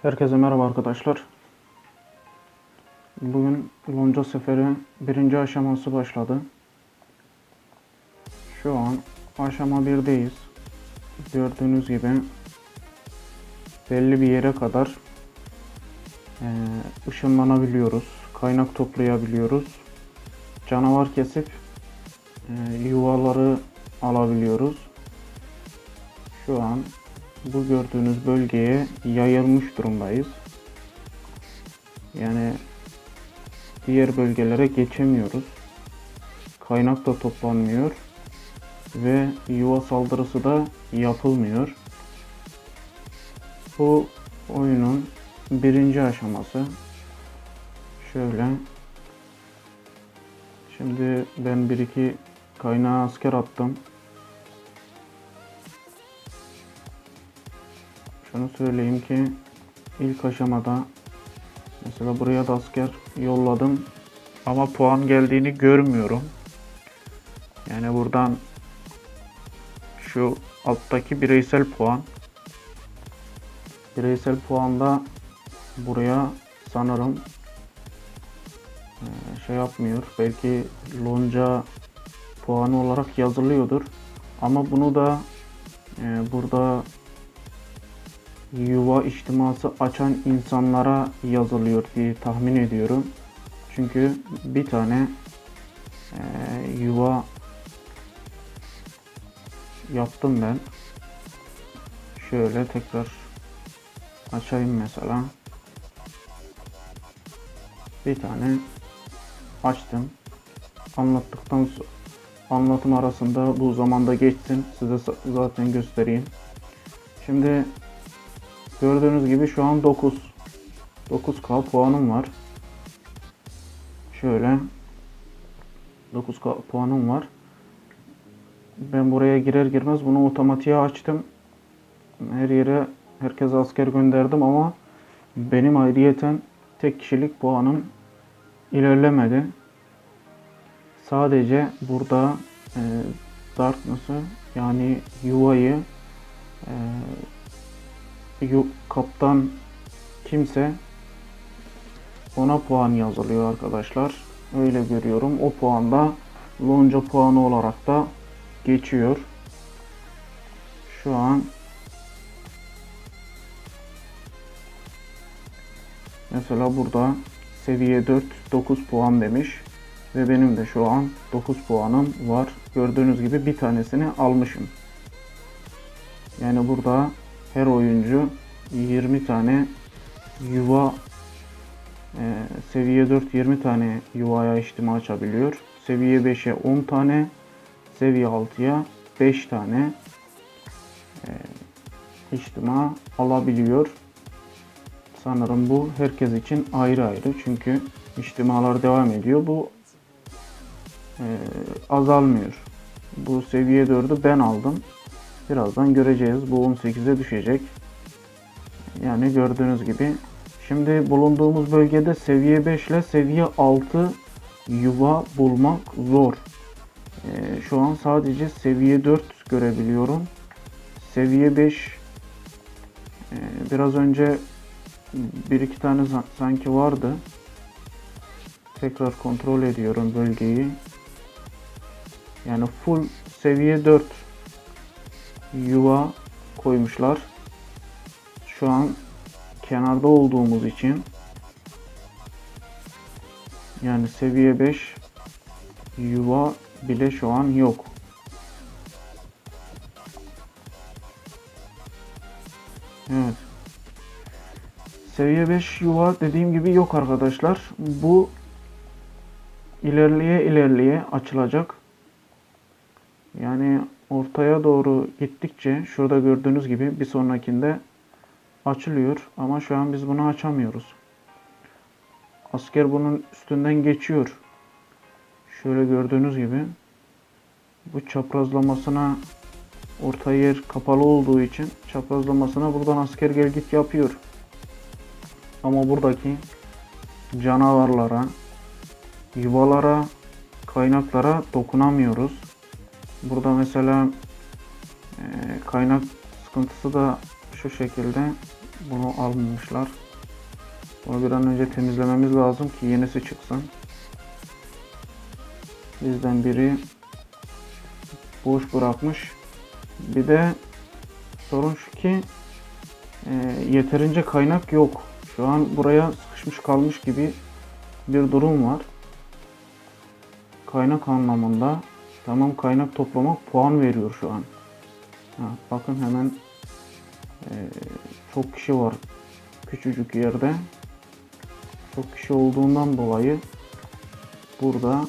Herkese merhaba arkadaşlar. Bugün lonca seferi birinci aşaması başladı. Şu an aşama 1'deyiz. Gördüğünüz gibi belli bir yere kadar ışınlanabiliyoruz. Kaynak toplayabiliyoruz. Canavar kesip yuvaları alabiliyoruz. Şu an bu gördüğünüz bölgeye yayılmış durumdayız. Yani diğer bölgelere geçemiyoruz. Kaynak da toplanmıyor ve yuva saldırısı da yapılmıyor. Bu oyunun birinci aşaması. Şöyle. Şimdi ben 1-2 kaynağa asker attım. Şunu söyleyeyim ki ilk aşamada mesela buraya da asker yolladım ama puan geldiğini görmüyorum. Yani buradan şu alttaki bireysel puanda buraya sanırım şey yapmıyor. Belki lonca puanı olarak yazılıyordur. Ama bunu da burada yuva içtiması açan insanlara yazılıyor diye tahmin ediyorum. Çünkü bir tane yuva yaptım ben. Şöyle tekrar açayım mesela. Bir tane açtım. Anlatım arasında bu zamanda geçsin. Size zaten göstereyim. Şimdi gördüğünüz gibi şu an 9K puanım var. Şöyle 9K puanım var. Ben buraya girer girmez bunu otomatiğe açtım. Her yere herkese asker gönderdim ama benim ayrıyeten tek kişilik puanım ilerlemedi. Sadece burada Darkness'ı yani yuvayı kaptan kimse ona puan yazılıyor arkadaşlar. Öyle görüyorum. O puan da lonca puanı olarak da geçiyor. Şu an mesela burada seviye 4 9 puan demiş ve benim de şu an 9 puanım var. Gördüğünüz gibi bir tanesini almışım. Yani burada her oyuncu 20 tane yuva seviye 4 20 tane yuvaya içtima açabiliyor. Seviye 5'e 10 tane, seviye 6'ya 5 tane içtima alabiliyor. Sanırım bu herkes için ayrı ayrı. Çünkü içtimalar devam ediyor. Bu azalmıyor. Bu seviye 4'ü ben aldım. Birazdan göreceğiz. Bu 18'e düşecek. Yani gördüğünüz gibi. Şimdi bulunduğumuz bölgede seviye 5 ile seviye 6 yuva bulmak zor. Şu an sadece seviye 4 görebiliyorum. Seviye 5 biraz önce 1-2 tane sanki vardı. Tekrar kontrol ediyorum bölgeyi. Yani full seviye 4 yuva koymuşlar. Şu an kenarda olduğumuz için yani seviye 5 yuva bile şu an yok. Evet. Seviye 5 yuva dediğim gibi yok arkadaşlar. Bu ilerleye açılacak. Yani ortaya doğru gittikçe şurada gördüğünüz gibi bir sonrakinde açılıyor. Ama şu an biz bunu açamıyoruz. Asker bunun üstünden geçiyor. Şöyle gördüğünüz gibi bu çaprazlamasına orta yer kapalı olduğu için çaprazlamasına buradan asker gel git yapıyor. Ama buradaki canavarlara, yuvalara, kaynaklara dokunamıyoruz. Burada mesela kaynak sıkıntısı da şu şekilde. Bunu almamışlar. Bunu bir an önce temizlememiz lazım ki yenisi çıksın. Bizden biri boş bırakmış. Bir de sorun şu ki yeterince kaynak yok. Şu an buraya sıkışmış kalmış gibi bir durum var. Kaynak anlamında. Tamam, kaynak toplamak puan veriyor şu an. Bakın hemen çok kişi var küçücük yerde. Çok kişi olduğundan dolayı burada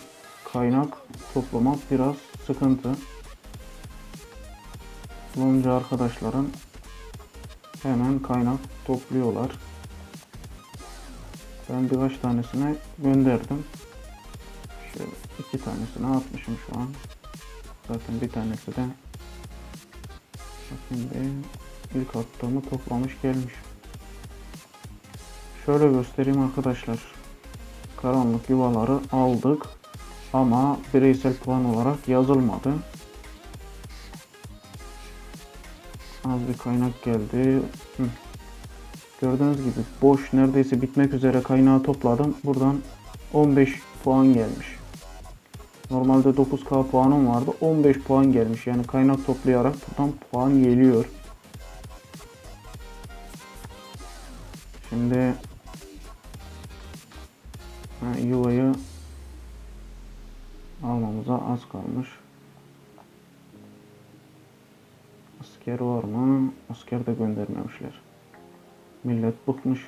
kaynak toplamak biraz sıkıntı. Bulunca arkadaşların hemen kaynak topluyorlar. Ben birkaç tanesine gönderdim. Şöyle 2 tanesini atmışım şu an. Zaten bir tanesi de şimdi ilk attığımı toplamış gelmiş. Şöyle göstereyim arkadaşlar. Karanlık yuvaları aldık ama bireysel puan olarak yazılmadı. Az bir kaynak geldi. Gördüğünüz gibi boş, neredeyse bitmek üzere kaynağı topladım. Buradan 15 puan gelmiş. Normalde 9K puanım vardı. 15 puan gelmiş. Yani kaynak toplayarak buradan puan geliyor. Şimdi yuvayı almamıza az kalmış. Asker var mı? Asker de göndermemişler. Millet bıkmış.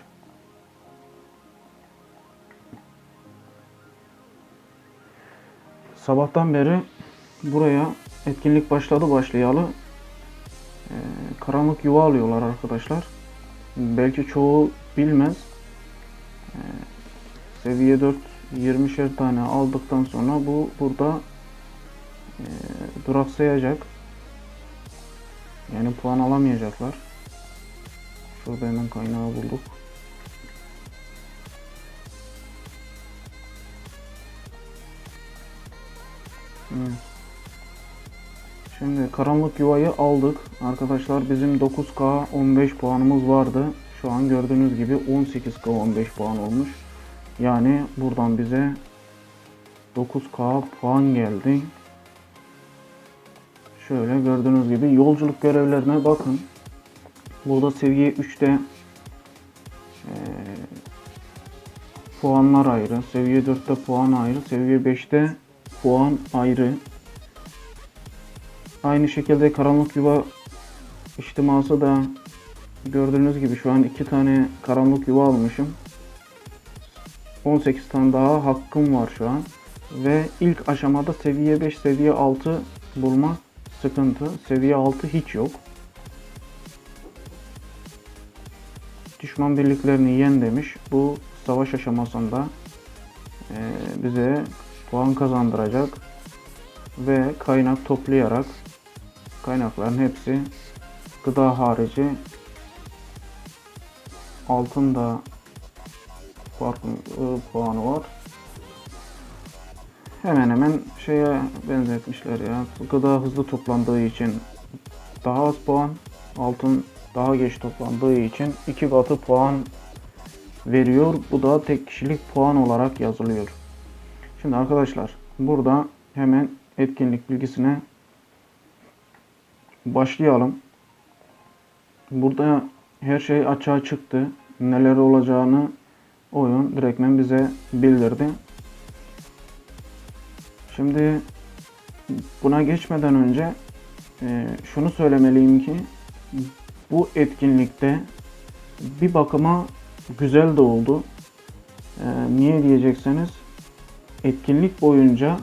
Sabahtan beri buraya etkinlik başladı başlayalı karanlık yuva alıyorlar arkadaşlar. Belki çoğu bilmez. Seviye 4 20'şer tane aldıktan sonra bu burada duraksayacak. Yani puan alamayacaklar. Şurada hemen kaynağı bulduk. Şimdi karanlık yuvayı aldık. Arkadaşlar bizim 9K 15 puanımız vardı. Şu an gördüğünüz gibi 18K 15 puan olmuş. Yani buradan bize 9K puan geldi. Şöyle gördüğünüz gibi yolculuk görevlerine bakın. Burada seviye 3'te puanlar ayrı. Seviye 4'te puan ayrı. Seviye 5'te puan ayrı. Aynı şekilde karanlık yuva içtiması da gördüğünüz gibi şu an 2 tane karanlık yuva almışım. 18 tane daha hakkım var şu an. Ve ilk aşamada seviye 5, seviye 6 bulmak sıkıntı. Seviye 6 hiç yok. Düşman birliklerini yen demiş. Bu savaş aşamasında bize puan kazandıracak. Ve kaynak toplayarak, kaynakların hepsi gıda harici, altın da farklı puanı var. Hemen hemen şeye benzetmişler ya. Gıda hızlı toplandığı için daha az puan, altın daha geç toplandığı için 2 katı puan veriyor. Bu da tek kişilik puan olarak yazılıyor. Şimdi arkadaşlar burada hemen etkinlik bilgisine başlayalım. Burada her şey açığa çıktı. Neler olacağını oyun direktmen bize bildirdi. Şimdi buna geçmeden önce şunu söylemeliyim ki bu etkinlikte bir bakıma güzel de oldu. Niye diyecekseniz, etkinlik boyunca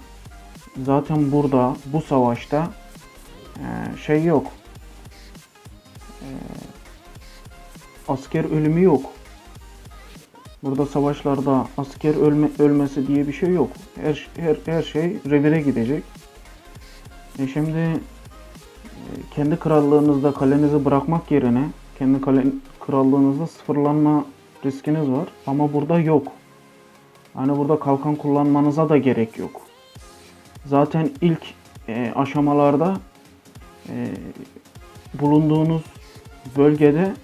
zaten burada bu savaşta şey yok. Asker ölümü yok. Burada savaşlarda asker ölmesi diye bir şey yok. Her şey revire gidecek. Şimdi kendi krallığınızda kalenizi bırakmak yerine kendi krallığınızda sıfırlanma riskiniz var. Ama burada yok. Hani burada kalkan kullanmanıza da gerek yok. Zaten ilk aşamalarda bulunduğunuz bölgede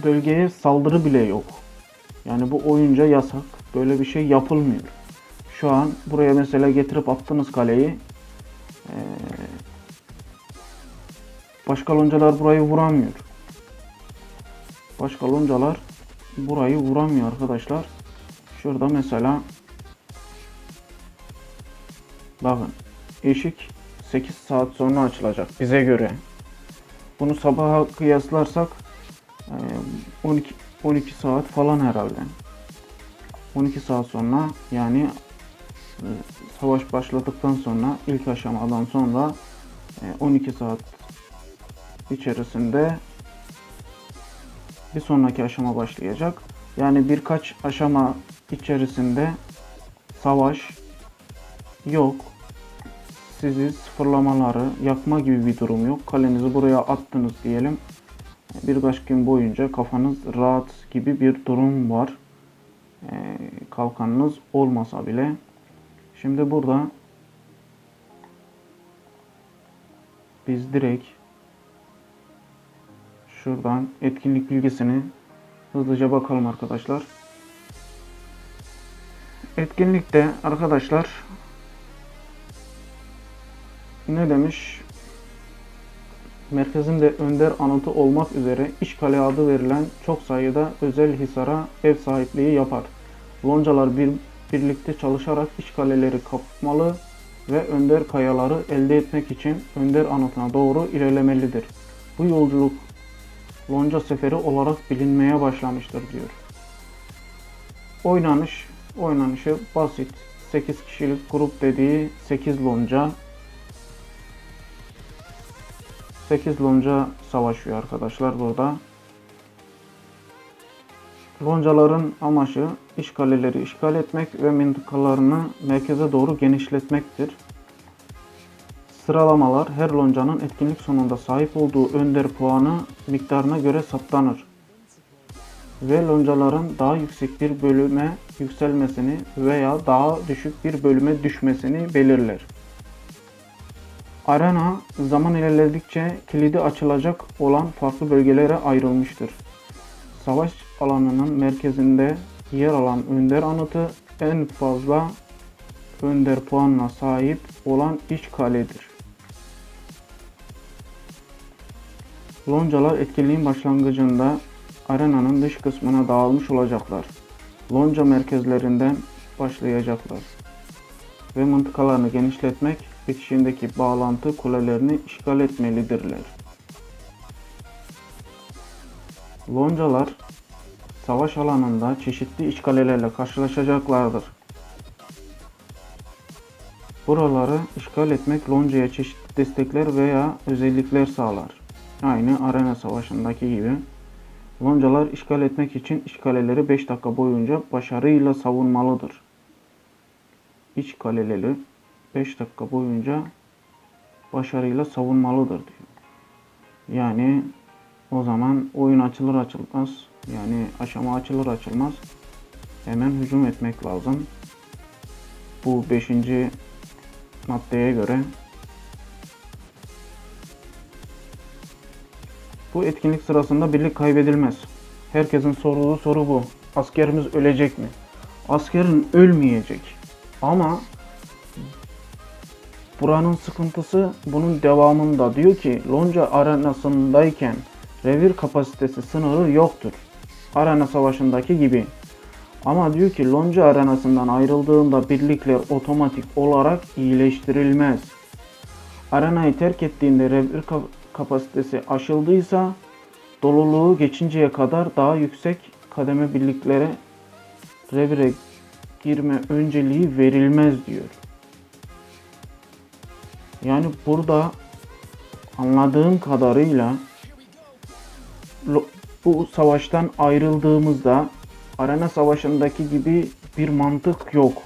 bölgeye saldırı bile yok. Yani bu oyunca yasak. Böyle bir şey yapılmıyor. Şu an buraya mesela getirip attınız kaleyi. Başka loncalar burayı vuramıyor. Başka loncalar burayı vuramıyor arkadaşlar. Şurada mesela bakın, eşik 8 saat sonra açılacak bize göre. Bunu sabaha kıyaslarsak 12 saat falan herhalde. 12 saat sonra, yani savaş başladıktan sonra, ilk aşamadan sonra 12 saat içerisinde bir sonraki aşama başlayacak. Yani birkaç aşama içerisinde savaş yok. Sizi sıfırlamaları, yakma gibi bir durum yok. Kalenizi buraya attınız diyelim. Birkaç gün boyunca kafanız rahat gibi bir durum var. Kalkanınız olmasa bile. Şimdi burada biz direkt şuradan etkinlik bilgisini hızlıca bakalım arkadaşlar. Etkinlikte arkadaşlar ne demiş? Merkezinde önder anıtı olmak üzere İşkale adı verilen çok sayıda özel hisara ev sahipliği yapar. Loncalar birlikte çalışarak işkaleleri kapmalı ve önder kayaları elde etmek için önder anıtına doğru ilerlemelidir. Bu yolculuk lonca seferi olarak bilinmeye başlamıştır diyor. Oynanışı basit. 8 kişilik grup dediği 8 lonca. 8 lonca savaşıyor arkadaşlar burada. Loncaların amacı işgaleleri işgal etmek ve mıntıkalarını merkeze doğru genişletmektir. Sıralamalar her loncanın etkinlik sonunda sahip olduğu önder puanı miktarına göre saptanır. Ve loncaların daha yüksek bir bölüme yükselmesini veya daha düşük bir bölüme düşmesini belirler. Arena zaman ilerledikçe kilidi açılacak olan farklı bölgelere ayrılmıştır. Savaş alanının merkezinde yer alan önder anıtı en fazla önder puanına sahip olan işkaledir. Loncalar etkinliğin başlangıcında arenanın dış kısmına dağılmış olacaklar. Lonca merkezlerinden başlayacaklar ve mıntıkalarını genişletmek, bitişindeki bağlantı kulelerini işgal etmelidirler. Loncalar savaş alanında çeşitli işgalelerle karşılaşacaklardır. Buraları işgal etmek loncaya çeşitli destekler veya özellikler sağlar. Aynı arena savaşındaki gibi. Loncalar işgal etmek için işgaleleri 5 dakika boyunca başarıyla savunmalıdır. İşgaleleri 5 dakika boyunca başarıyla savunmalıdır diyor. Yani o zaman oyun açılır açılmaz, yani aşama açılır açılmaz hemen hücum etmek lazım. Bu 5. maddeye göre. Bu etkinlik sırasında birlik kaybedilmez. Herkesin sorduğu soru bu. Askerimiz ölecek mi? Askerin ölmeyecek. Ama buranın sıkıntısı bunun devamında. Diyor ki lonca arenasındayken revir kapasitesi sınırı yoktur. Arena savaşındaki gibi. Ama diyor ki lonca arenasından ayrıldığında birlikler otomatik olarak iyileştirilmez. Arenayı terk ettiğinde revir kapasitesi aşıldıysa doluluğu geçinceye kadar daha yüksek kademe birliklere revire girme önceliği verilmez diyor. Yani burada anladığım kadarıyla bu savaştan ayrıldığımızda arena savaşındaki gibi bir mantık yok.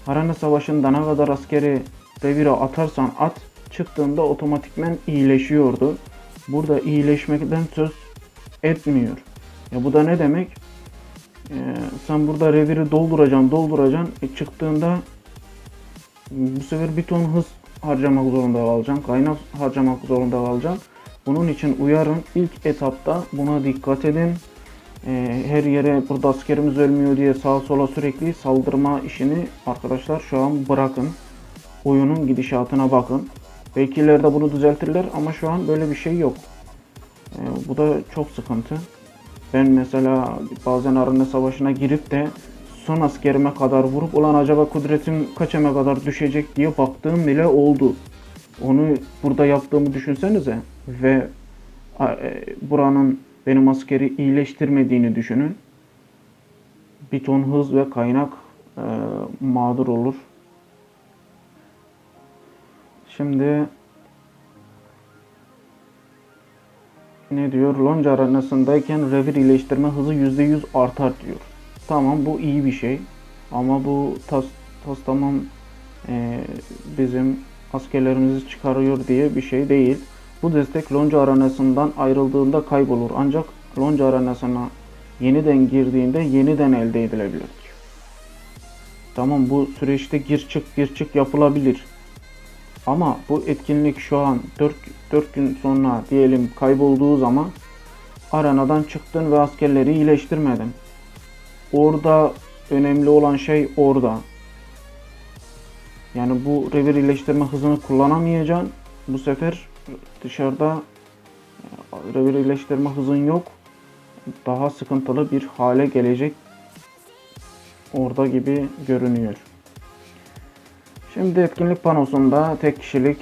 Arena savaşında ne kadar askeri revire atarsan at, çıktığında otomatikmen iyileşiyordu. Burada iyileşmekten söz etmiyor. Ya bu da ne demek? Sen burada reviri dolduracaksın. Çıktığında bu sefer bir ton hız harcamak zorunda kalacaksın. Kaynak harcamak zorunda kalacaksın. Bunun için uyarın, ilk etapta buna dikkat edin. her yere burada askerimiz ölmüyor diye sağa sola sürekli saldırma işini arkadaşlar şu an bırakın. Oyunun gidişatına bakın. Belki ileride bunu düzeltirler ama şu an böyle bir şey yok. Bu da çok sıkıntı. Ben mesela bazen arena savaşına girip de son askerime kadar vurup ulan acaba kudretim kaçama kadar düşecek diye baktığım bile oldu. Onu burada yaptığımı düşünsenize ve buranın benim askeri iyileştirmediğini düşünün. Bir ton hız ve kaynak mağdur olur. Şimdi ne diyor? Lonca arenasındayken revir iyileştirme hızı %100 artar diyor. Tamam, bu iyi bir şey. Ama bu tas tamam bizim askerlerimizi çıkarıyor diye bir şey değil. Bu destek Lonca arenasından ayrıldığında kaybolur. Ancak Lonca arenasına yeniden girdiğinde yeniden elde edilebilir diyor. Tamam, bu süreçte gir çık yapılabilir. Ama bu etkinlik şu an 4 gün sonra diyelim kaybolduğu zaman arenadan çıktın ve askerleri iyileştirmedin. Orada önemli olan şey orada. Yani bu revir iyileştirme hızını kullanamayacaksın. Bu sefer dışarıda revir iyileştirme hızın yok. Daha sıkıntılı bir hale gelecek orada gibi görünüyor. Şimdi etkinlik panosunda tek kişilik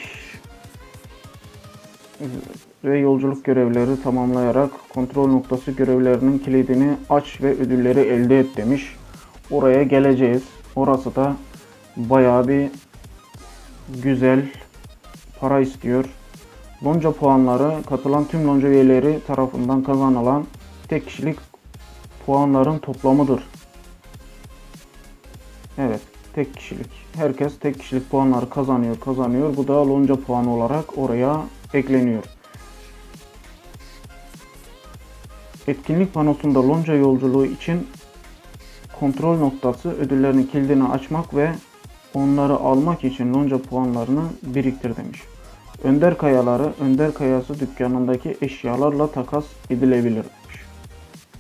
ve yolculuk görevleri tamamlayarak kontrol noktası görevlerinin kilidini aç ve ödülleri elde et demiş. Oraya geleceğiz. Orası da bayağı bir güzel para istiyor. Lonca puanları katılan tüm lonca üyeleri tarafından kazanılan tek kişilik puanların toplamıdır. Evet, tek kişilik. Herkes tek kişilik puanları kazanıyor. Bu da lonca puanı olarak oraya ekleniyor. Etkinlik panosunda lonca yolculuğu için kontrol noktası ödüllerinin kilidini açmak ve onları almak için lonca puanlarını biriktir demiş. Önder kayaları, Önder kayası dükkanındaki eşyalarla takas edilebilir demiş.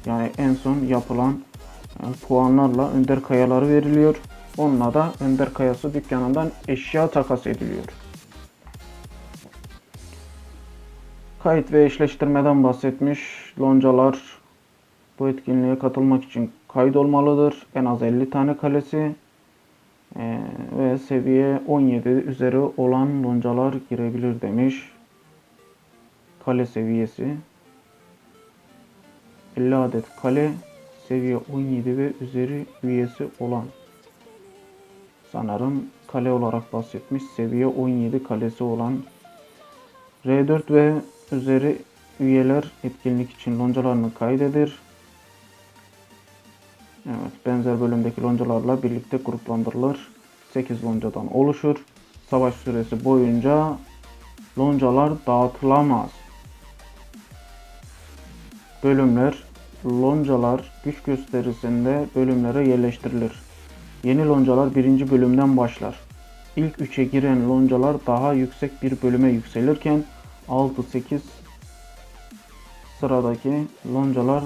Yani en son yapılan puanlarla Önder kayaları veriliyor. Onunla da Önder kayası dükkanından eşya takas ediliyor. Kayıt ve eşleştirmeden bahsetmiş. Loncalar bu etkinliğe katılmak için kaydolmalıdır. En az 50 tane kalesi ve seviye 17 üzeri olan loncalar girebilir demiş. Kale seviyesi 50 adet kale, seviye 17 ve üzeri üyesi olan. Sanırım kale olarak bahsetmiş. Seviye 17 kalesi olan. R4 ve üzeri üyeler etkinlik için loncalarını kaydedir. Evet, benzer bölümdeki loncalarla birlikte gruplandırılır. 8 loncadan oluşur. Savaş süresi boyunca loncalar dağıtılamaz. Bölümler. Loncalar güç gösterisinde bölümlere yerleştirilir. Yeni loncalar 1. bölümden başlar. İlk 3'e giren loncalar daha yüksek bir bölüme yükselirken 6-8 sıradaki loncalar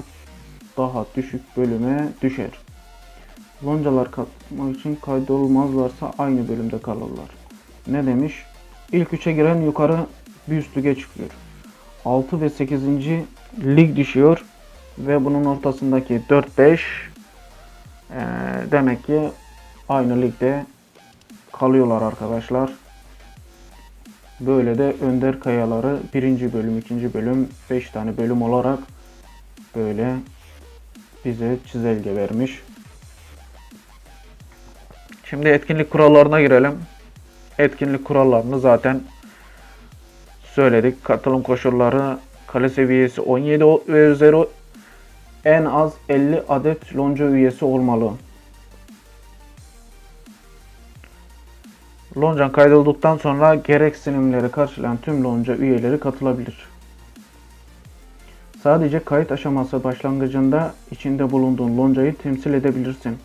daha düşük bölüme düşer. Loncalar katmak için kaydolmazlarsa aynı bölümde kalırlar. Ne demiş? İlk 3'e giren yukarı bir üst lige çıkıyor. 6 ve 8. lig düşüyor ve bunun ortasındaki 4-5 demek ki aynı ligde kalıyorlar arkadaşlar. Böyle de Önder kayaları 1. bölüm, 2. bölüm, 5 tane bölüm olarak böyle bize çizelge vermiş. Şimdi etkinlik kurallarına girelim. Etkinlik kurallarını zaten söyledik. Katılım koşulları kale seviyesi 17 ve üzeri en az 50 adet lonca üyesi olmalı. Loncan kaydolduktan sonra gereksinimleri karşılayan tüm lonca üyeleri katılabilir. Sadece kayıt aşaması başlangıcında içinde bulunduğun loncayı temsil edebilirsin.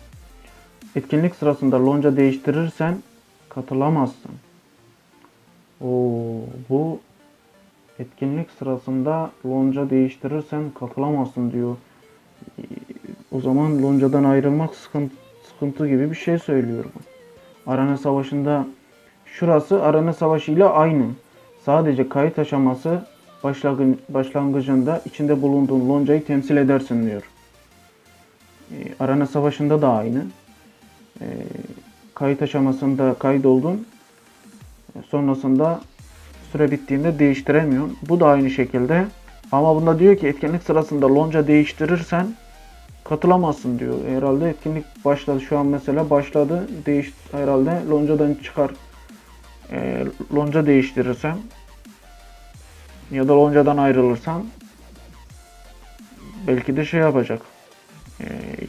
Etkinlik sırasında lonca değiştirirsen katılamazsın. Bu etkinlik sırasında lonca değiştirirsen katılamazsın diyor. O zaman loncadan ayrılmak sıkıntı gibi bir şey söylüyor bu. Arena Savaşı'nda şurası Arena Savaşı ile aynı. Sadece kayıt aşaması başlangıcında içinde bulunduğun loncayı temsil edersin diyor. Arena Savaşı'nda da aynı. Kayıt aşamasında kaydoldun. Sonrasında süre bittiğinde değiştiremiyorsun. Bu da aynı şekilde. Ama bunda diyor ki etkinlik sırasında lonca değiştirirsen katılamazsın diyor. Herhalde etkinlik başladı. Şu an mesela başladı. Herhalde loncadan çıkar. Lonca değiştirirsem ya da loncadan ayrılırsam belki de şey yapacak.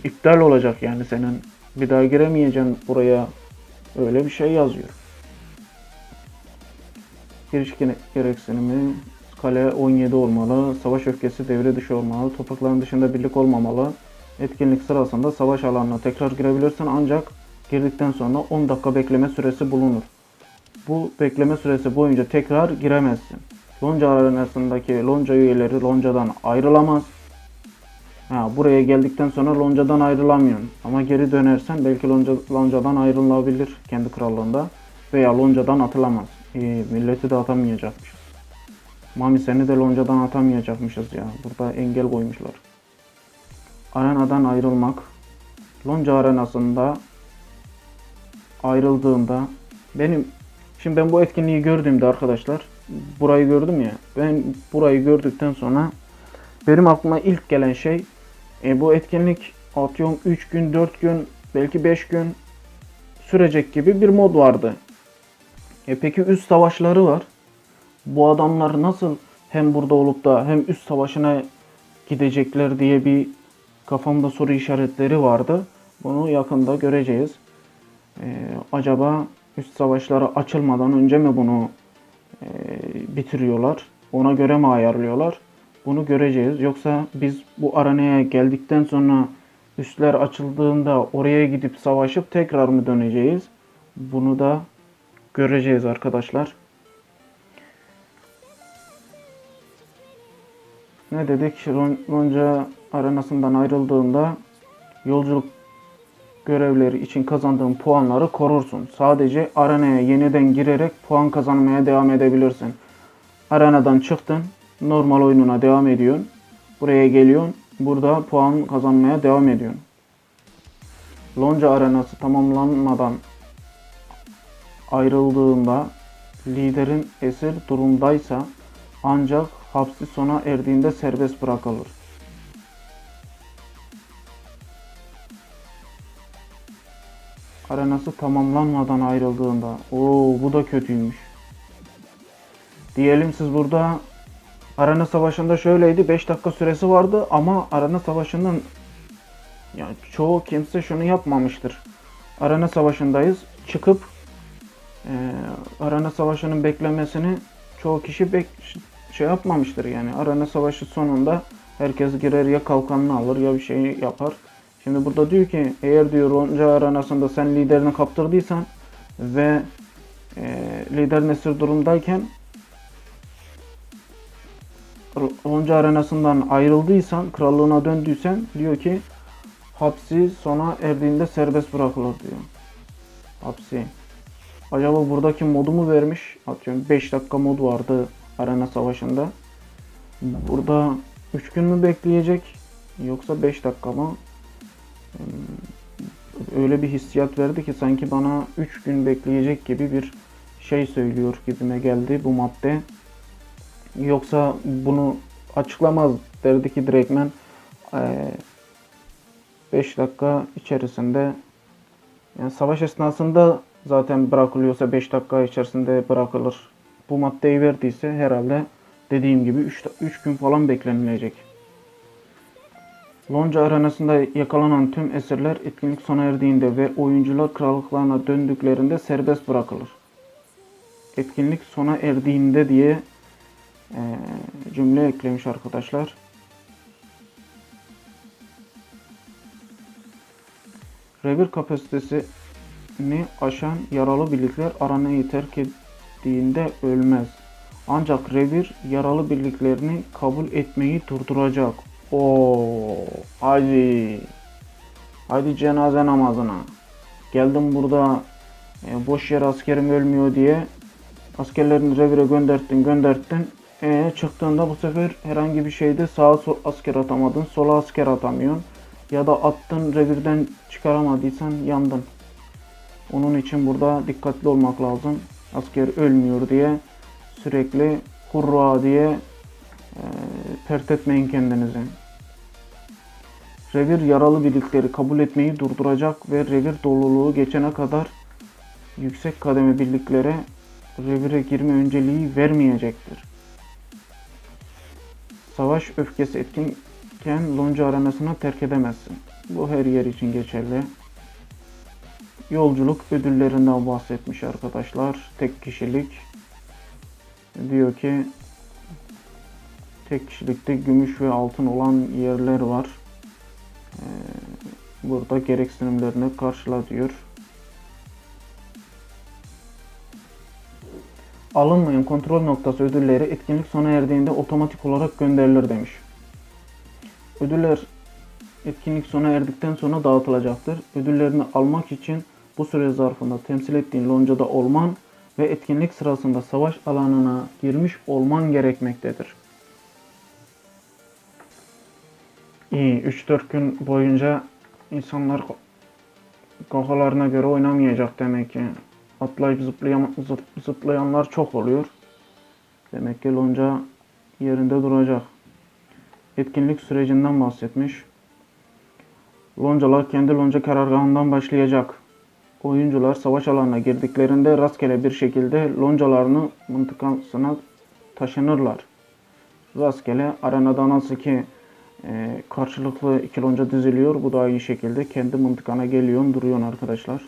İptal olacak yani senin. Bir daha giremeyeceksin buraya. Öyle bir şey yazıyor. Giriş gereksinimi kale 17 olmalı. Savaş öfkesi devre dışı olmalı. Toprakların dışında birlik olmamalı. Etkinlik sırasında savaş alanına tekrar girebilirsin ancak girdikten sonra 10 dakika bekleme süresi bulunur. Bu bekleme süresi boyunca tekrar giremezsin. Lonca arenasındaki lonca üyeleri loncadan ayrılamaz. Buraya geldikten sonra loncadan ayrılamıyorsun. Ama geri dönersen belki loncadan ayrılabilir kendi krallığında. Veya loncadan atılamaz. Milleti de atamayacakmışız. Mami seni de loncadan atamayacakmışız ya. Burada engel koymuşlar. Arenadan ayrılmak. Lonca arenasında ayrıldığında şimdi ben bu etkinliği gördüğümde arkadaşlar, burayı gördüm ya. Ben burayı gördükten sonra benim aklıma ilk gelen şey bu etkinlik atıyorum 3 gün, 4 gün, belki 5 gün sürecek gibi bir mod vardı. Peki üst savaşları var. Bu adamlar nasıl hem burada olup da hem üst savaşına gidecekler diye bir kafamda soru işaretleri vardı. Bunu yakında göreceğiz. Acaba üst savaşları açılmadan önce mi bunu bitiriyorlar? Ona göre mi ayarlıyorlar? Bunu göreceğiz. Yoksa biz bu arenaya geldikten sonra üstler açıldığında oraya gidip savaşıp tekrar mı döneceğiz? Bunu da göreceğiz arkadaşlar. Ne dedik? Lonca arenasından ayrıldığında yolculuk görevleri için kazandığın puanları korursun. Sadece arenaya yeniden girerek puan kazanmaya devam edebilirsin. Arenadan çıktın, normal oyununa devam ediyorsun. Buraya geliyorsun, burada puan kazanmaya devam ediyorsun. Lonca arenası tamamlanmadan ayrıldığında liderin esir durumdaysa ancak hapsi sona erdiğinde serbest bırakılır. Arenası tamamlanmadan ayrıldığında. Bu da kötüymüş. Diyelim siz burada arena savaşında şöyleydi. 5 dakika süresi vardı ama arena savaşının yani çoğu kimse şunu yapmamıştır. Arena savaşındayız. Çıkıp arena savaşının beklemesini çoğu kişi şey yapmamıştır yani. Arena savaşı sonunda herkes girer ya kalkanını alır ya bir şey yapar. Şimdi burada diyor ki eğer diyor lonca arenasında sen liderini kaptırdıysan ve liderin esir durumdayken lonca arenasından ayrıldıysan, krallığına döndüysen diyor ki hapsi sona erdiğinde serbest bırakılır diyor. Hapsi. Acaba buradaki modu mu vermiş? Atıyorum 5 dakika mod vardı arena savaşında. Burada 3 gün mü bekleyecek yoksa 5 dakika mı? Öyle bir hissiyat verdi ki sanki bana 3 gün bekleyecek gibi bir şey söylüyor gibime geldi bu madde. Yoksa bunu açıklamaz derdi ki direktmen 5 dakika içerisinde, yani savaş esnasında zaten bırakılıyorsa 5 dakika içerisinde bırakılır. Bu maddeyi verdiyse herhalde dediğim gibi 3 gün falan beklenilecek. Lonca arenasında yakalanan tüm esirler etkinlik sona erdiğinde ve oyuncular krallıklarına döndüklerinde serbest bırakılır. Etkinlik sona erdiğinde diye cümle eklemiş arkadaşlar. Revir kapasitesini aşan yaralı birlikler arenayı terk ettiğinde ölmez. Ancak revir yaralı birliklerini kabul etmeyi durduracak. Oo, hadi. Hadi cenaze namazına. Geldim burada boş yere askerim ölmüyor diye askerlerini revire gönderttin. Çıktığında bu sefer herhangi bir şeyde sağa asker atamadın, sola asker atamıyorsun. Ya da attın revirden çıkaramadıysan yandın. Onun için burada dikkatli olmak lazım. Asker ölmüyor diye sürekli hurra diye pert etmeyin kendinizi. Revir yaralı birlikleri kabul etmeyi durduracak ve revir doluluğu geçene kadar yüksek kademe birliklere revire girme önceliği vermeyecektir. Savaş öfkesi etkinken lonca arenasını terk edemezsin. Bu her yer için geçerli. Yolculuk ödüllerinden bahsetmiş arkadaşlar. Tek kişilik. Diyor ki tek kişilikte gümüş ve altın olan yerler var. Burada gereksinimlerini karşıla diyor. Alınmayan kontrol noktası ödülleri etkinlik sona erdiğinde otomatik olarak gönderilir demiş. Ödüller etkinlik sona erdikten sonra dağıtılacaktır. Ödüllerini almak için bu süre zarfında temsil ettiğin loncada olman ve etkinlik sırasında savaş alanına girmiş olman gerekmektedir. İyi, 3-4 gün boyunca insanlar kafalarına göre oynamayacak demek ki. Atlayıp zıplayanlar çok oluyor. Demek ki lonca yerinde duracak. Etkinlik sürecinden bahsetmiş. Loncalar kendi lonca karargahından başlayacak. Oyuncular savaş alanına girdiklerinde rastgele bir şekilde loncalarını mıntıkasına taşınırlar. Rastgele arenada nasıl ki karşılıklı iki lonca diziliyor. Bu da aynı şekilde kendi mıntıkana geliyorsun, duruyorsun arkadaşlar.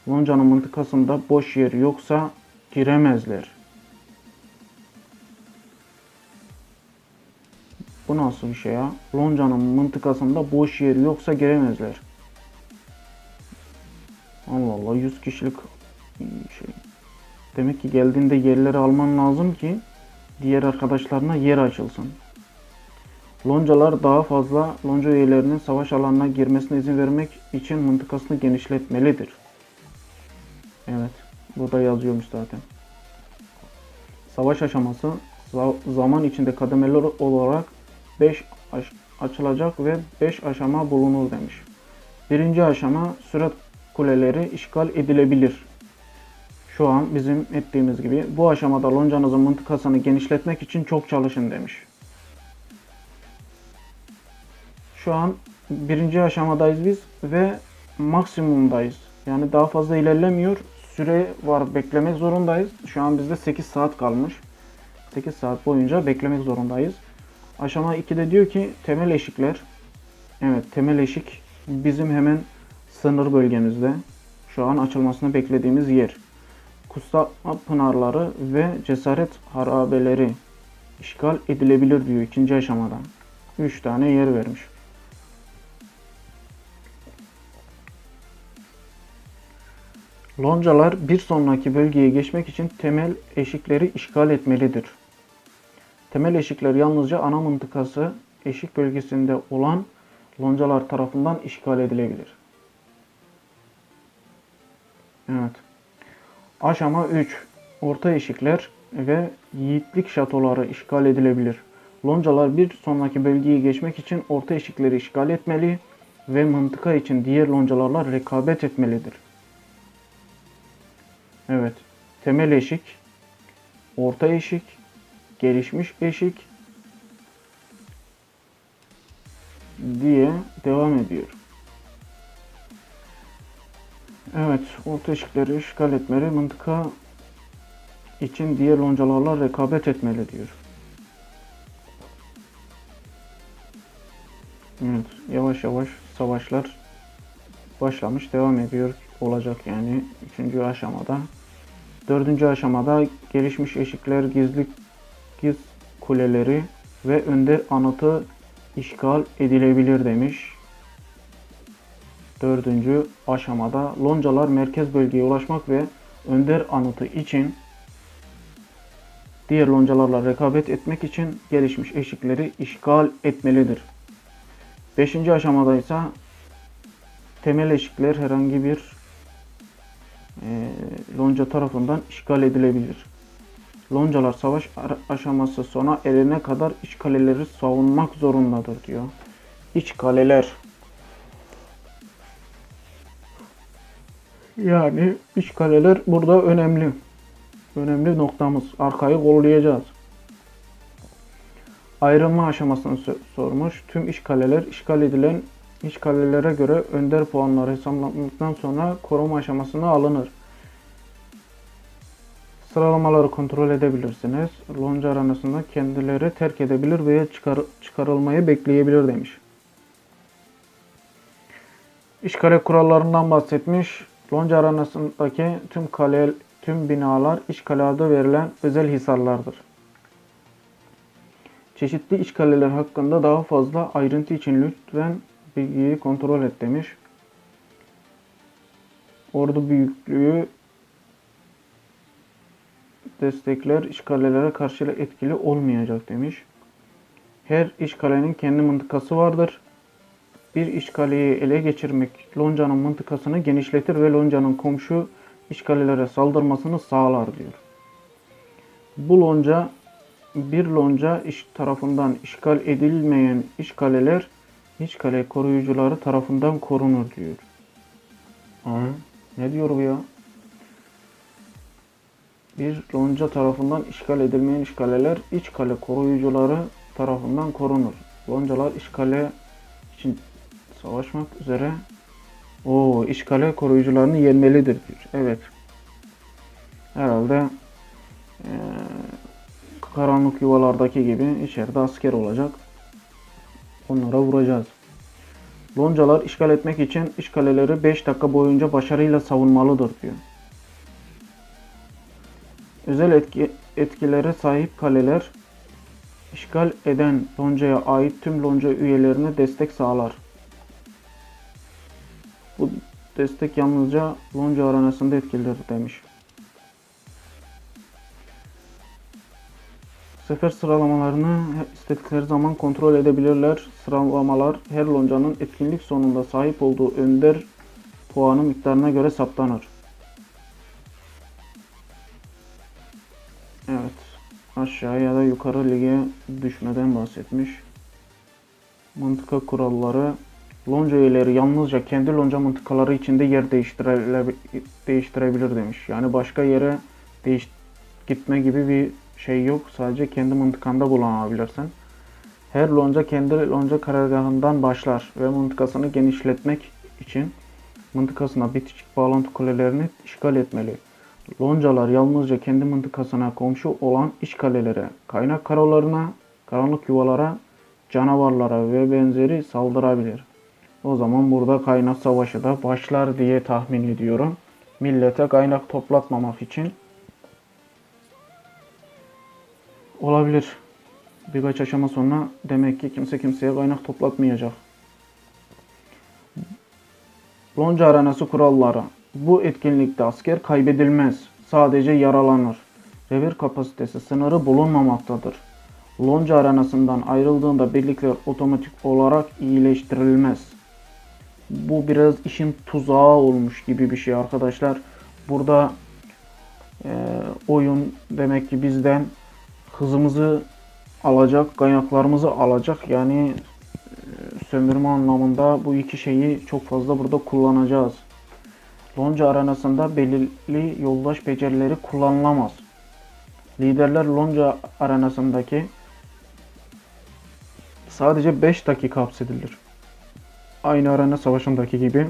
Loncanın mıntıkasında boş yer yoksa giremezler. Bu nasıl bir şey ya? Loncanın mıntıkasında boş yer yoksa giremezler. Allah Allah, 100 kişilik şey. Demek ki geldiğinde yerleri alman lazım ki diğer arkadaşlarına yer açılsın. Loncalar daha fazla lonca üyelerinin savaş alanına girmesine izin vermek için mıntıkasını genişletmelidir. Evet, burada yazıyormuş zaten. Savaş aşaması zaman içinde kademeli olarak 5 açılacak ve 5 aşama bulunur demiş. Birinci aşama sürat kuleleri işgal edilebilir. Şu an bizim ettiğimiz gibi bu aşamada loncanızın mıntıkasını genişletmek için çok çalışın demiş. Şu an birinci aşamadayız biz ve maksimumdayız. Yani daha fazla ilerlemiyor. Süre var, beklemek zorundayız. Şu an bizde 8 saat kalmış. 8 saat boyunca beklemek zorundayız. Aşama 2'de diyor ki temel eşikler. Evet, temel eşik bizim hemen sınır bölgemizde. Şu an açılmasını beklediğimiz yer. Kutsama pınarları ve cesaret harabeleri işgal edilebilir diyor ikinci aşamadan. 3 tane yer vermiş. Loncalar bir sonraki bölgeye geçmek için temel eşikleri işgal etmelidir. Temel eşikler yalnızca ana mıntıkası eşik bölgesinde olan loncalar tarafından işgal edilebilir. Evet. Aşama 3. Orta eşikler ve yiğitlik şatoları işgal edilebilir. Loncalar bir sonraki bölgeye geçmek için orta eşikleri işgal etmeli ve mıntıka için diğer loncalarla rekabet etmelidir. Evet. Temel eşik, orta eşik, gelişmiş eşik diye devam ediyor. Evet, orta eşikleri işgal etmeli, mıntıka için diğer loncalarla rekabet etmeli diyor. Evet, yavaş yavaş savaşlar başlamış, devam ediyor olacak yani 3. aşamada. 4. aşamada gelişmiş eşikler, giz kuleleri ve önder anıtı işgal edilebilir demiş. 4. aşamada loncalar merkez bölgeye ulaşmak ve önder anıtı için diğer loncalarla rekabet etmek için gelişmiş eşikleri işgal etmelidir. 5. aşamada ise temel eşikler herhangi bir lonca tarafından işgal edilebilir. Loncalar savaş aşaması sona erene kadar iç kaleleri savunmak zorundadır diyor. İç kaleler. Yani iç kaleler burada önemli. Önemli noktamız. Arkayı kollayacağız. Ayrılma aşamasını sormuş. Tüm iç kaleler işgal edilen iç kalelere göre önder puanları hesaplandıktan sonra koruma aşamasına alınır. Sıralamaları kontrol edebilirsiniz. Lonca arenasında kendileri terk edebilir veya çıkarılmayı bekleyebilir demiş. İşkale kurallarından bahsetmiş. Lonca arenasındaki tüm binalar işkale adı verilen özel hisarlardır. Çeşitli işgaleler hakkında daha fazla ayrıntı için lütfen bilgiyi kontrol et demiş. Ordu büyüklüğü destekler işgalelere karşı etkili olmayacak demiş. Her işgalenin kendi mıntıkası vardır. Bir işgaleyi ele geçirmek loncanın mıntıkasını genişletir ve loncanın komşu işgalelere saldırmasını sağlar diyor. Bu lonca bir lonca tarafından işgal edilmeyen işgaleler işgale koruyucuları tarafından korunur diyor. Ne diyor bu ya? Bir lonca tarafından işgal edilmeyen işgaleler iç kale koruyucuları tarafından korunur. Loncalar işgale için savaşmak üzere işgale koruyucularını yenmelidir diyor. Evet. Herhalde karanlık yuvalardaki gibi içeride asker olacak. Onlara vuracağız. Loncalar işgal etmek için işgaleleri 5 dakika boyunca başarıyla savunmalıdır diyor. Özel etkilere sahip kaleler işgal eden loncaya ait tüm lonca üyelerine destek sağlar. Bu destek yalnızca lonca arenasında etkilidir demiş. Sefer sıralamalarını istedikleri zaman kontrol edebilirler. Sıralamalar her loncanın etkinlik sonunda sahip olduğu önder puanı miktarına göre saptanır. Evet. Aşağı ya da yukarı lige düşmeden bahsetmiş. Mıntıka kuralları. Lonca üyeleri yalnızca kendi lonca mıntıkaları içinde yer değiştirebilir demiş. Yani başka yere gitme gibi bir şey yok. Sadece kendi mıntıkanda kullanabilirsin. Her lonca kendi lonca karargahından başlar ve mıntıkasını genişletmek için mıntıkasına bitişik bağlantı kulelerini işgal etmeli. Loncalar yalnızca kendi mıntıkasına komşu olan iç kalelere, kaynak karolarına, karanlık yuvalara, canavarlara ve benzeri saldırabilir. O zaman burada kaynak savaşı da başlar diye tahmin ediyorum. Millete kaynak toplatmamak için olabilir. Birkaç aşama sonra demek ki kimse kimseye kaynak toplatmayacak. Lonca arenası kuralları. Bu etkinlikte asker kaybedilmez. Sadece yaralanır. Revir kapasitesi sınırı bulunmamaktadır. Lonca arenasından ayrıldığında birlikler otomatik olarak iyileştirilmez. Bu biraz işin tuzağı olmuş gibi bir şey arkadaşlar. Burada oyun demek ki bizden hızımızı alacak, kaynaklarımızı alacak. Yani sömürme anlamında bu iki şeyi çok fazla burada kullanacağız. Lonca arenasında belirli yoldaş becerileri kullanılamaz. Liderler lonca arenasındaki sadece 5 dakika hapsedilir. Aynı arena savaşındaki gibi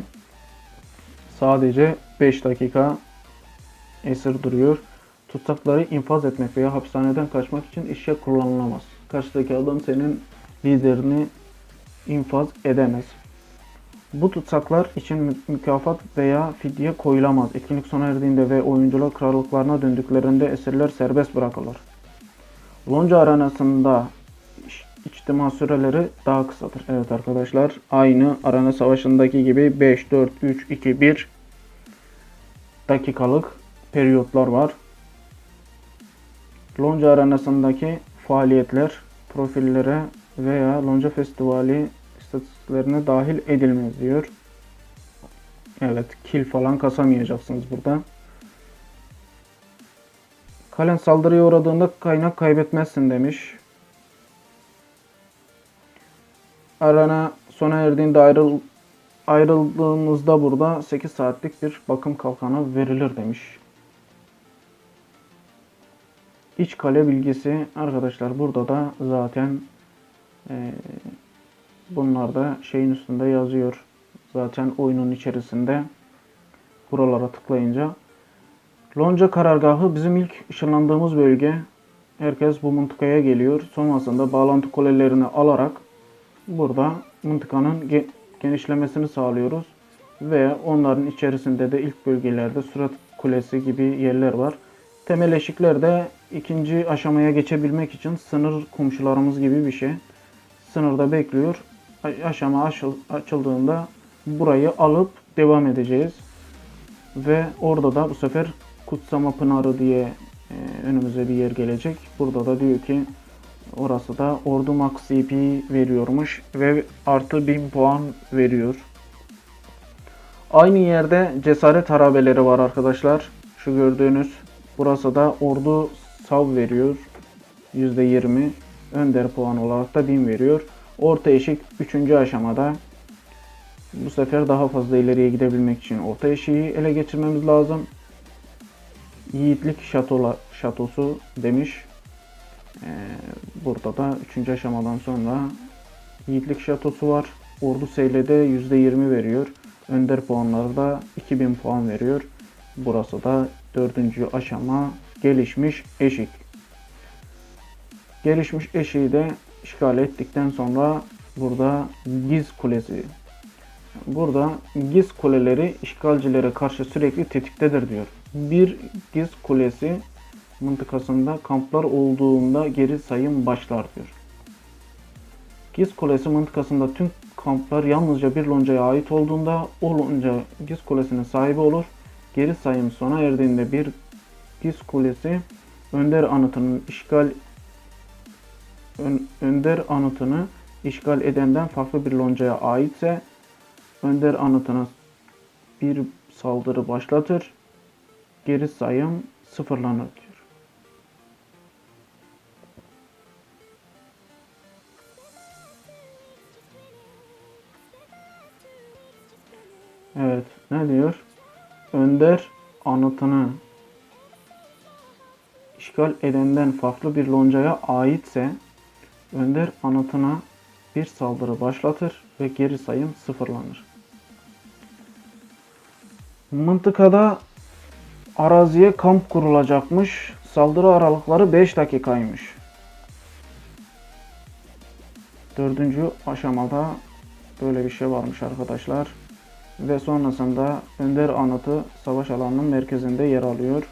sadece 5 dakika esir duruyor. Tutsakları infaz etmek veya hapishaneden kaçmak için işe kullanılamaz. Karşıdaki adam senin liderini infaz edemez. Bu tutsaklar için mükafat veya fidye koyulamaz. Etkinlik sona erdiğinde ve oyuncular krallıklarına döndüklerinde esirler serbest bırakılır. Lonca arenasında içtima süreleri daha kısadır. Evet arkadaşlar, aynı arena savaşındaki gibi 5, 4, 3, 2, 1 dakikalık periyotlar var. Lonca arenasındaki faaliyetler profillere veya Lonca Festivali istatistiklerine dahil edilmez diyor. Evet, kill falan kasamayacaksınız burada. Kalen saldırıya uğradığında kaynak kaybetmezsin demiş. Arena sona erdiğinde ayrıldığımızda burada 8 saatlik bir bakım kalkanı verilir demiş. İç kale bilgisi arkadaşlar, burada da zaten bunlar da şeyin üstünde yazıyor. Zaten oyunun içerisinde buralara tıklayınca. Lonca karargahı bizim ilk ışınlandığımız bölge. Herkes bu mıntıkaya geliyor. Sonrasında bağlantı kulelerini alarak burada mıntıkanın genişlemesini sağlıyoruz. Ve onların içerisinde de ilk bölgelerde Surat Kulesi gibi yerler var. Temel eşikler de ikinci aşamaya geçebilmek için sınır komşularımız gibi bir şey. Sınırda bekliyor. Aşama açıldığında burayı alıp devam edeceğiz. Ve orada da bu sefer Kutsama Pınarı diye önümüze bir yer gelecek. Burada da diyor ki orası da Ordu Max CP veriyormuş ve artı 1000 puan veriyor. Aynı yerde cesaret harabeleri var arkadaşlar. Şu gördüğünüz, burası da Ordu Sav veriyor. %20 önder puan olarak da 1000 veriyor. Orta eşik 3. aşamada. Bu sefer daha fazla ileriye gidebilmek için orta eşiği ele geçirmemiz lazım. Yiğitlik şatosu demiş. Burada da 3. aşamadan sonra Yiğitlik şatosu var. Ordu Seyle'de %20 veriyor. Önder puanları da 2000 puan veriyor. Burası da 4. aşama gelişmiş eşik. Gelişmiş eşiği de işgal ettikten sonra burada Giz Kulesi. Burada Giz Kuleleri işgalcilere karşı sürekli tetiktedir diyor. Bir Giz Kulesi mıntıkasında kamplar olduğunda geri sayım başlar diyor. Giz Kulesi mıntıkasında tüm kamplar yalnızca bir loncaya ait olduğunda o lonca Giz Kulesi'nin sahibi olur. Geri sayım sona erdiğinde bir Giz Kulesi Önder anıtını işgal edenden farklı bir loncaya aitse Önder anıtına bir saldırı başlatır. Geri sayım sıfırlanır diyor. Evet, ne diyor? Önder anıtını işgal edenden farklı bir loncaya aitse Önder anıtına bir saldırı başlatır ve geri sayım sıfırlanır. Mıntıkada araziye kamp kurulacakmış. Saldırı aralıkları 5 dakikaymış. 4. aşamada böyle bir şey varmış arkadaşlar. Ve sonrasında Önder Anıtı savaş alanının merkezinde yer alıyor.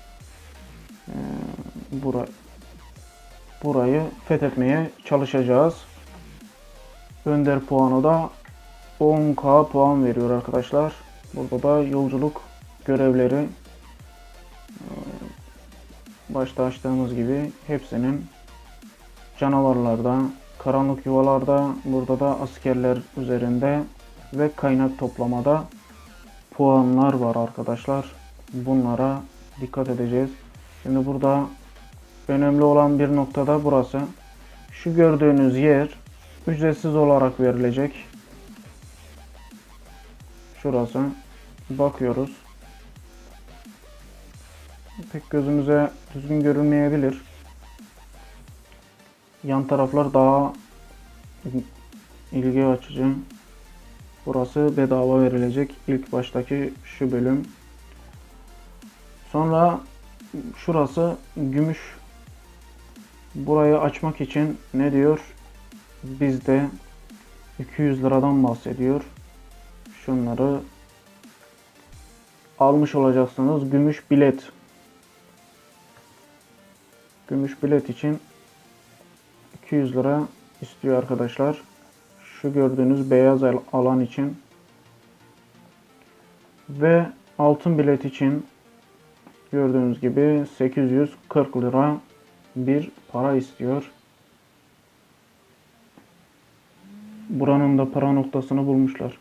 Burayı fethetmeye çalışacağız. Önder puanı da 10.000 puan veriyor arkadaşlar. Burada da yolculuk görevleri başta açtığımız gibi hepsinin canavarlarda, karanlık yuvalarda, burada da askerler üzerinde ve kaynak toplamada puanlar var arkadaşlar. Bunlara dikkat edeceğiz. Şimdi burada önemli olan bir noktada burası. Şu gördüğünüz yer ücretsiz olarak verilecek. Şurası. Bakıyoruz. Pek gözümüze düzgün görünmeyebilir. Yan taraflar daha ilgi açıcı. Burası bedava verilecek. İlk baştaki şu bölüm. Sonra şurası gümüş. Burayı açmak için ne diyor? Bizde 200 liradan bahsediyor. Şunları almış olacaksınız. Gümüş bilet. Gümüş bilet için 200 lira istiyor arkadaşlar. Şu gördüğünüz beyaz alan için ve altın bilet için gördüğünüz gibi 840 lira bir para istiyor. Buranın da para noktasını bulmuşlar.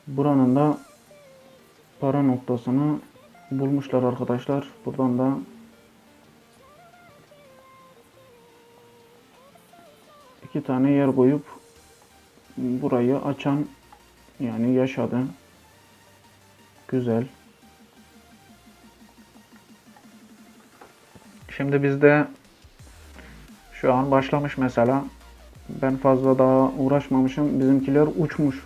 Buranın da para noktasını bulmuşlar arkadaşlar. Buradan da iki tane yer koyup burayı açan, yani yaşadı. Güzel. Şimdi bizde şu an başlamış mesela. Ben fazla daha uğraşmamışım. Bizimkiler uçmuş.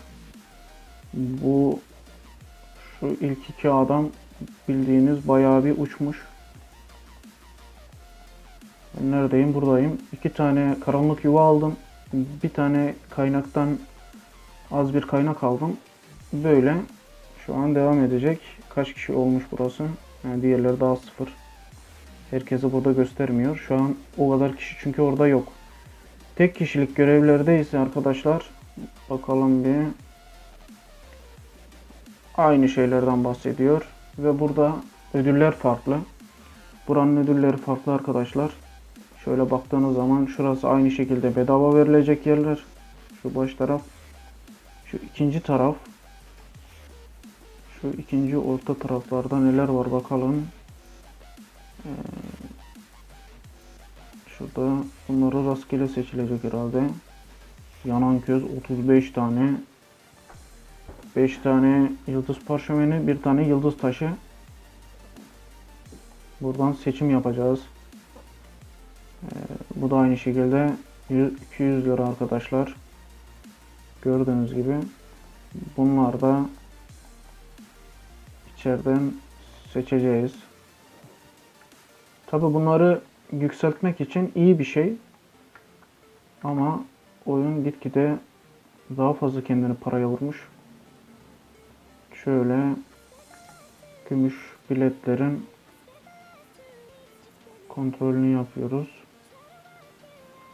Şu ilk iki adam bildiğiniz bayağı bir uçmuş. Ben neredeyim? Buradayım. İki tane karanlık yuva aldım. Bir tane kaynaktan az bir kaynak aldım. Böyle şu an devam edecek. Kaç kişi olmuş burası? Yani diğerleri daha sıfır. Herkesi burada göstermiyor. Şu an o kadar kişi çünkü orada yok. Tek kişilik görevlerde ise arkadaşlar bakalım bir, aynı şeylerden bahsediyor. Ve burada ödüller farklı. Buranın ödülleri farklı arkadaşlar. Şöyle baktığınız zaman şurası aynı şekilde bedava verilecek yerler. Şu baş taraf. Şu ikinci taraf. Şu ikinci orta taraflarda neler var bakalım. Şurada bunları rastgele seçilecek herhalde. Yanan köz 35 tane. 5 tane yıldız parşömeni, bir tane yıldız taşı. Buradan seçim yapacağız. Bu da aynı şekilde 200 lira arkadaşlar. Gördüğünüz gibi. Bunlar da içeriden seçeceğiz. Tabi bunları yükseltmek için iyi bir şey. Ama oyun gitgide daha fazla kendini paraya vurmuş. Şöyle gümüş biletlerin kontrolünü yapıyoruz.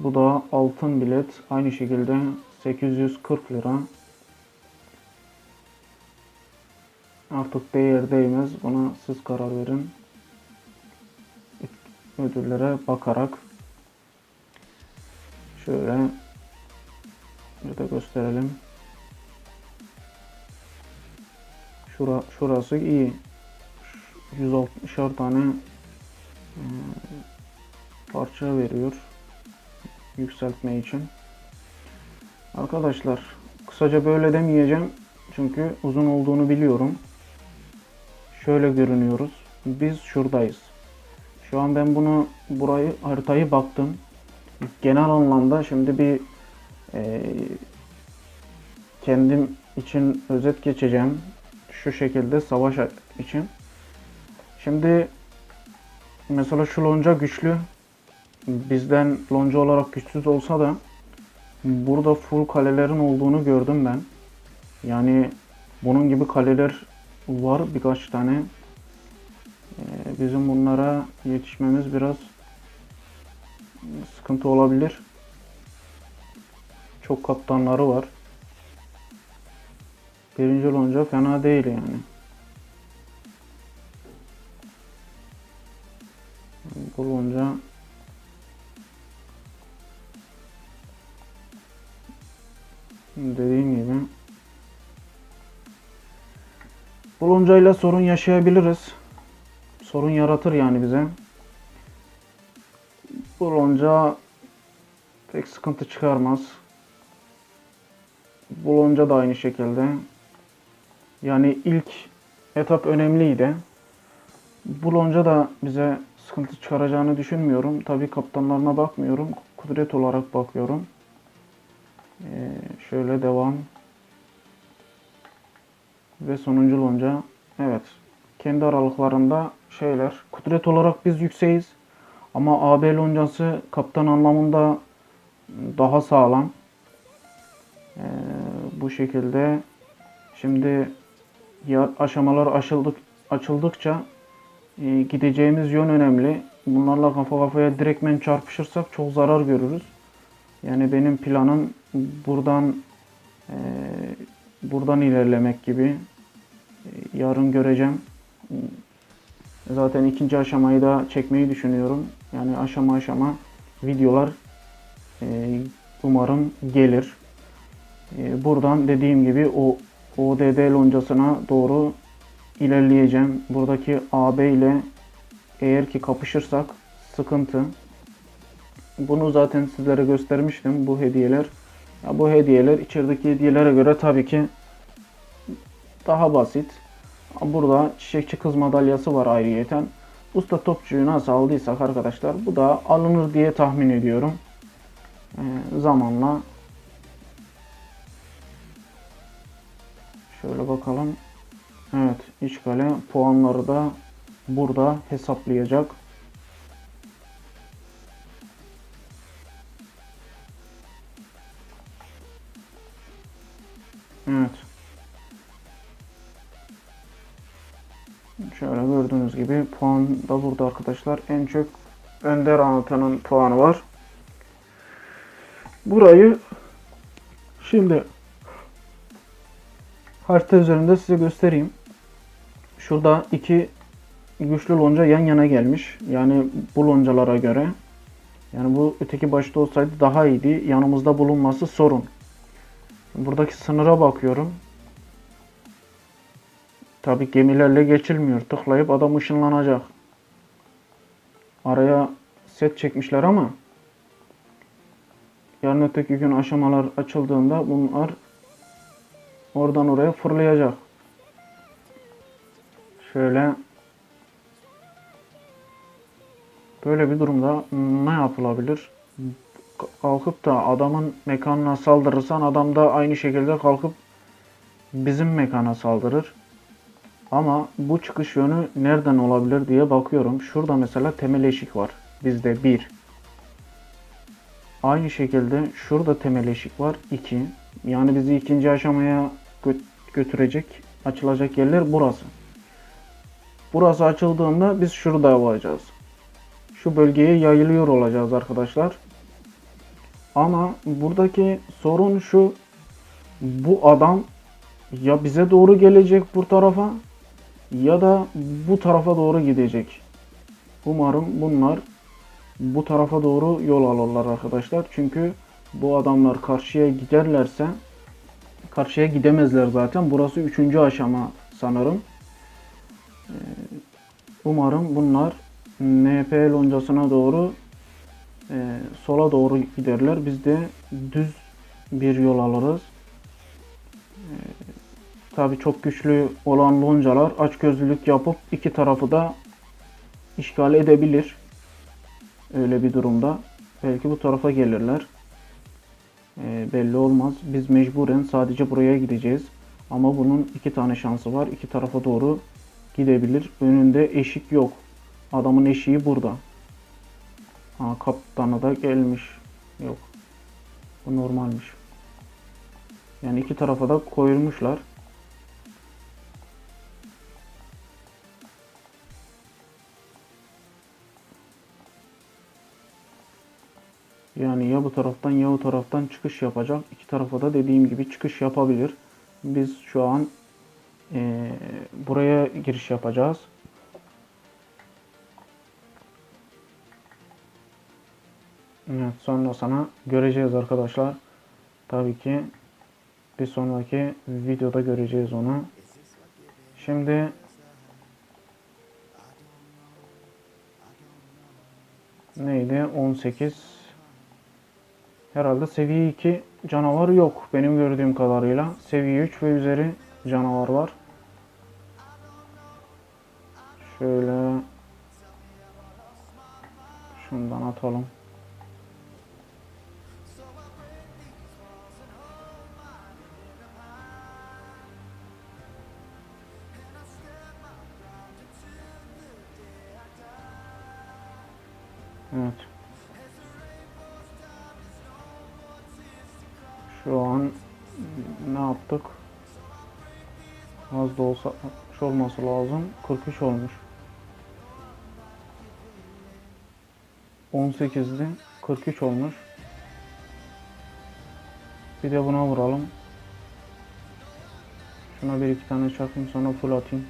Bu da altın bilet. Aynı şekilde 840 lira. Artık değer değmez. Buna siz karar verin. Ödüllere bakarak. Şöyle bir de gösterelim. Şurası iyi. 160'ar tane parça veriyor yükseltme için. Arkadaşlar kısaca böyle demeyeceğim. Çünkü uzun olduğunu biliyorum. Şöyle görünüyoruz. Biz şuradayız. Şu an ben haritayı baktım. Genel anlamda şimdi bir kendim için özet geçeceğim. Şu şekilde savaş için. Şimdi mesela şu lonca güçlü. Bizden lonca olarak güçsüz olsa da burada full kalelerin olduğunu gördüm ben. Yani bunun gibi kaleler var birkaç tane. Bizim bunlara yetişmemiz biraz sıkıntı olabilir. Çok kaptanları var. Birinci lonca fena değil yani. Bu lonca dediğim gibi bu loncayla sorun yaşayabiliriz. Sorun yaratır yani bize. Bu lonca pek sıkıntı çıkarmaz. Bu lonca da aynı şekilde. Yani ilk etap önemliydi. Bu lonca da bize sıkıntı çıkaracağını düşünmüyorum. Tabii kaptanlarına bakmıyorum. Kudret olarak bakıyorum. Şöyle devam. Ve sonuncu lonca. Evet. Kendi aralıklarında şeyler. Kudret olarak biz yükseğiz. Ama AB loncası kaptan anlamında daha sağlam. Bu şekilde. Şimdi aşamalar açıldıkça gideceğimiz yön önemli. Bunlarla kafa kafaya direktmen çarpışırsak çok zarar görürüz. Yani benim planım buradan ilerlemek gibi. Yarın göreceğim Zaten ikinci aşamayı da çekmeyi düşünüyorum. Yani aşama aşama videolar umarım gelir. Buradan dediğim gibi o ODD loncasına doğru ilerleyeceğim. Buradaki AB ile eğer ki kapışırsak sıkıntı. Bunu zaten sizlere göstermiştim, bu hediyeler. Ya bu hediyeler içerideki hediyelere göre tabii ki daha basit. Burada çiçekçi kız madalyası var ayrıyeten. Usta topçuyu nasıl aldıysak arkadaşlar bu da alınır diye tahmin ediyorum. Zamanla şöyle bakalım. Evet, iç kale puanları da burada hesaplayacak. Evet. Şöyle gördüğünüz gibi puan da burada arkadaşlar. En çok Önder Anlatan'ın puanı var. Burayı şimdi harita üzerinde size göstereyim. Şurada iki güçlü lonca yan yana gelmiş. Yani bu loncalara göre. Yani bu öteki başta olsaydı daha iyiydi. Yanımızda bulunması sorun. Buradaki sınıra bakıyorum. Tabi gemilerle geçilmiyor. Tıklayıp adam ışınlanacak. Araya set çekmişler ama yarın öteki gün aşamalar açıldığında bunlar oradan oraya fırlayacak. Şöyle böyle bir durumda ne yapılabilir? Kalkıp da adamın mekanına saldırırsan adam da aynı şekilde kalkıp bizim mekana saldırır. Ama bu çıkış yönü nereden olabilir diye bakıyorum. Şurada mesela temel eşik var. Bizde 1. Aynı şekilde şurada temel eşik var. 2. Yani bizi ikinci aşamaya götürecek, açılacak yerler burası. Burası açıldığında biz şurada olacağız. Şu bölgeye yayılıyor olacağız arkadaşlar. Ama buradaki sorun şu. Bu adam ya bize doğru gelecek bu tarafa ya da bu tarafa doğru gidecek. Umarım bunlar bu tarafa doğru yol alırlar arkadaşlar. Çünkü bu adamlar karşıya giderlerse karşıya gidemezler zaten. Burası 3. aşama sanırım. Umarım bunlar NP loncasına doğru sola doğru giderler. Biz de düz bir yol alırız. Tabii çok güçlü olan loncalar açgözlülük yapıp iki tarafı da işgal edebilir. Öyle bir durumda belki bu tarafa gelirler. Belli olmaz. Biz mecburen sadece buraya gideceğiz. Ama bunun iki tane şansı var. İki tarafa doğru gidebilir. Önünde eşik yok. Adamın eşiği burada. Kaptanı da gelmiş. Yok. Bu normalmiş. Yani iki tarafa da koyulmuşlar. Yani ya bu taraftan ya bu taraftan çıkış yapacak. İki tarafa da dediğim gibi çıkış yapabilir. Biz şu an buraya giriş yapacağız. Evet, sonrasını göreceğiz arkadaşlar. Tabii ki bir sonraki videoda göreceğiz onu. Şimdi neydi? 18. Herhalde seviye 2 canavar yok benim gördüğüm kadarıyla. Seviye 3 ve üzeri canavar var. Şöyle şundan atalım. Evet. Şu an ne yaptık? Az da olsa olması lazım. 43 olmuş. 18'di. 43 olmuş. Bir de buna vuralım. Şuna bir iki tane çakayım sonra full atayım.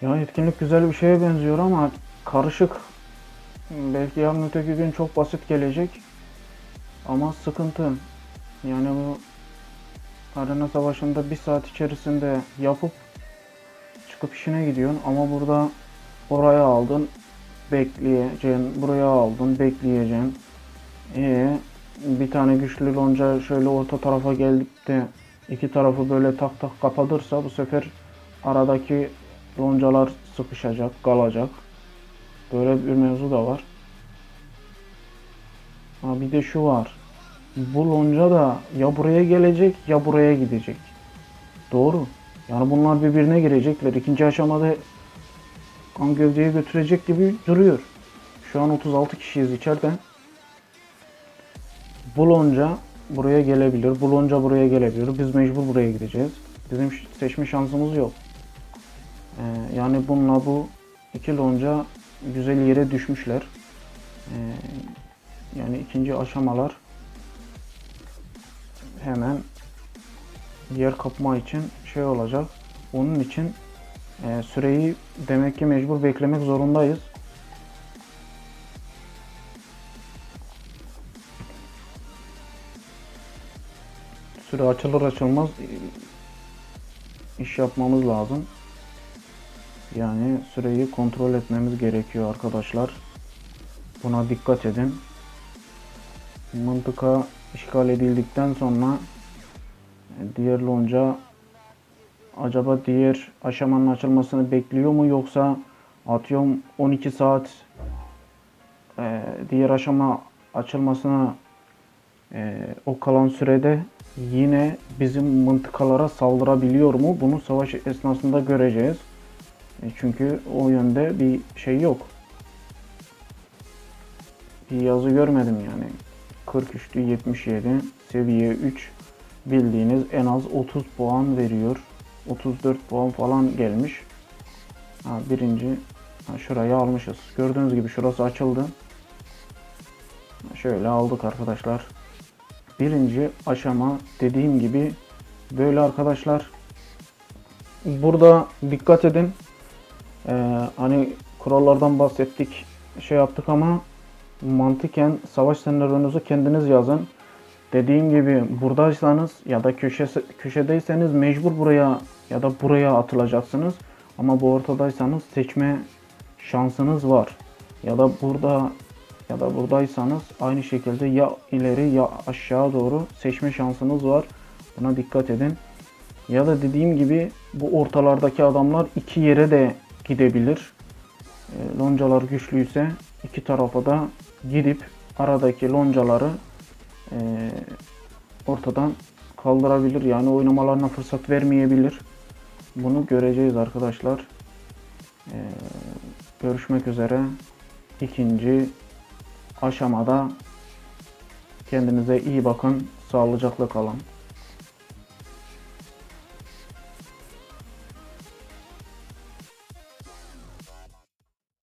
Ya etkinlik güzel bir şeye benziyor ama karışık. Belki yarın öteki gün çok basit gelecek ama sıkıntı. Yani bu arena savaşında bir saat içerisinde yapıp çıkıp işine gidiyorsun ama burada oraya aldın, bekleyeceksin, buraya aldın, bekleyeceksin. Bir tane güçlü lonca şöyle orta tarafa gelip de iki tarafı böyle tak tak kapatırsa bu sefer aradaki loncalar sıkışacak, kalacak. Böyle bir mevzu da var. Ha bir de şu var. Bu lonca da ya buraya gelecek ya buraya gidecek. Doğru. Yani bunlar birbirine girecekler. İkinci aşamada kan gövdeye götürecek gibi duruyor. Şu an 36 kişiyiz içeride. Bu lonca buraya gelebilir. Bu lonca buraya gelebilir. Biz mecbur buraya gideceğiz. Bizim seçme şansımız yok. Yani bununla bu iki lonca güzel yere düşmüşler. Yani ikinci aşamalar hemen yer kapma için şey olacak. Onun için süreyi demek ki mecbur beklemek zorundayız. Süre açılır açılmaz iş yapmamız lazım. Yani süreyi kontrol etmemiz gerekiyor arkadaşlar. Buna dikkat edin. Mıntıka işgal edildikten sonra diğer lonca acaba diğer aşamanın açılmasını bekliyor mu, yoksa atıyorum 12 saat diğer aşama açılmasına o kalan sürede yine bizim mıntıkalara saldırabiliyor mu? Bunu savaş esnasında göreceğiz. Çünkü o yönde bir şey yok. Bir yazı görmedim yani. 43'tü 77 seviye 3 bildiğiniz en az 30 puan veriyor. 34 puan falan gelmiş. Birinci şurayı almışız. Gördüğünüz gibi şurası açıldı. Şöyle aldık arkadaşlar. Birinci aşama dediğim gibi böyle arkadaşlar. Burada dikkat edin. Hani kurallardan bahsettik, şey yaptık ama mantıken savaş senaryonuzu kendiniz yazın. Dediğim gibi buradaysanız ya da köşedeyseniz mecbur buraya ya da buraya atılacaksınız. Ama bu ortadaysanız seçme şansınız var. Ya da burada ya da buradaysanız aynı şekilde ya ileri ya aşağı doğru seçme şansınız var. Buna dikkat edin. Ya da dediğim gibi bu ortalardaki adamlar iki yere de gidebilir. Loncalar güçlüyse iki tarafa da gidip aradaki loncaları ortadan kaldırabilir. Yani oynamalarına fırsat vermeyebilir. Bunu göreceğiz arkadaşlar. Görüşmek üzere. İkinci aşamada kendinize iyi bakın. Sağlıcakla kalın.